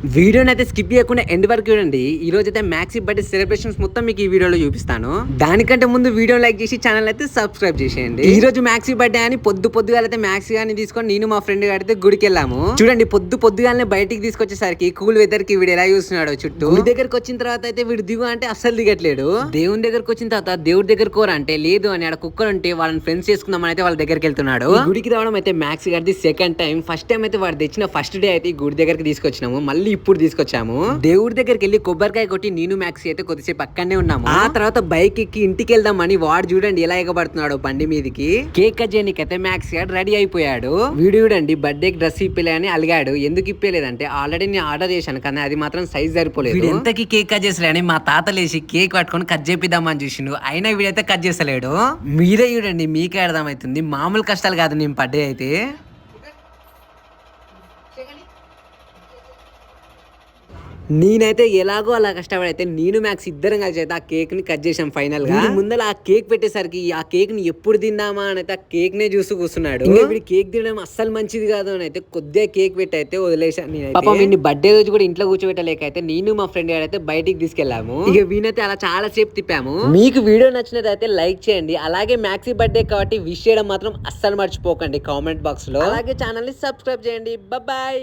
వీడియోని అయితే స్కిప్ చేయకుండా ఎండ్ వరకు చూడండి. ఈ రోజు అయితే మ్యాక్సీ బర్త్డే సెలబ్రేషన్స్ మొత్తం మీకు ఈ వీడియోలో చూపిస్తాను. దానికంటే ముందు వీడియో లైక్ చేసి ఛానల్ అయితే సబ్స్క్రైబ్ చేసేయండి. ఈ రోజు మ్యాక్సీ బర్త్డే అని పొద్దుగాలైతే మ్యాక్సీ గాని తీసుకొని నేను మా ఫ్రెండ్ గారితే గుడికి వెళ్ళాము. చూడండి పొద్దుగాలనే బయటికి తీసుకొచ్చేసరికి కూల్ వెదర్ కి వీడు ఎలా చూస్తున్నాడు చుట్టూ. గుడి దగ్గరకు వచ్చిన తర్వాత అయితే వీడు దిగు అంటే అస్సలు దిగట్లేడు. దేవుని దగ్గరకు వచ్చిన తర్వాత దేవుడి దగ్గర కోర అంటే లేదు అని ఆడ కుక్కర్ ఉంటే వాళ్ళని ఫ్రెండ్స్ చేసుకుందామని అయితే వాళ్ళ దగ్గరికి వెళ్తున్నాడు. గుడికి రావడం అయితే మ్యాక్సీ గారిది సెకండ్ టైం. ఫస్ట్ టైం అయితే వాడు తెచ్చిన ఫస్ట్ డే అయితే గుడి దగ్గరికి తీసుకొచ్చినాము. మళ్ళీ ఇప్పుడు తీసుకొచ్చాము. దేవుడి దగ్గరికి వెళ్ళి కొబ్బరికాయ కొట్టి నేను మ్యాక్సీ అయితే కొద్దిసేపు అక్కడనే ఉన్నాము. ఆ తర్వాత బైక్ ఎక్కి ఇంటికి వెళ్దామని వాడు చూడండి ఎలా ఎగబడుతున్నాడు బండి మీదకి. కేక్ కట్ చేయడానికి అయితే మ్యాక్సీ గారు రెడీ అయిపోయాడు. వీడు చూడండి బర్త్డే డ్రెస్ ఇప్పలే అని అలిగాడు. ఎందుకు ఇప్పలేదంటే ఆల్రెడీ నేను ఆర్డర్ చేశాను కానీ అది మాత్రం సైజ్ సరిపోలేదు. వీడు ఎంతకి కేక్ కట్ చేసలేని మా తాత లేచి కేక్ పట్టుకొని కట్ చేపిద్దామని చూసిండు. అయినా వీడైతే కట్ చేస్తలేడు. మీరే చూడండి మీకే అర్థమవుతుంది. మామూలు కష్టాలు కాదు నేను బర్త్డే అయితే. నేనైతే ఎలాగో అలా కష్టపడైతే నేను మ్యాక్స్ ఇద్దరం కలిసి అయితే ఆ కేక్ ని కట్ చేసాం ఫైనల్ గా. ముందర ఆ కేక్ పెట్టేసరికి ఆ కేక్ ని ఎప్పుడు తిందామా అని అయితే ఆ కేక్ నే చూస్తూ కూర్చున్నాడు. వీడి కేక్ తినడం అస్సలు మంచిది కాదు అని అయితే కొద్దిగా కేక్ పెట్టి అయితే వదిలేసాను. నేను పాపం వీడిని బర్త్డే రోజు కూడా ఇంట్లో కూర్చోబెట్టలేక అయితే నేను మా ఫ్రెండ్ గారు అయితే బయటికి తీసుకెళ్లాము. ఇక వీనైతే అలా చాలా సేపు తిప్పాము. మీకు వీడియో నచ్చినట్లయితే లైక్ చేయండి. అలాగే మ్యాక్సీ బర్త్డే కాబట్టి విష్ చేయడం మాత్రం అస్సలు మర్చిపోకండి కామెంట్ బాక్స్ లో. అలాగే ఛానల్ ని సబ్స్క్రైబ్ చేయండి. బాయ్.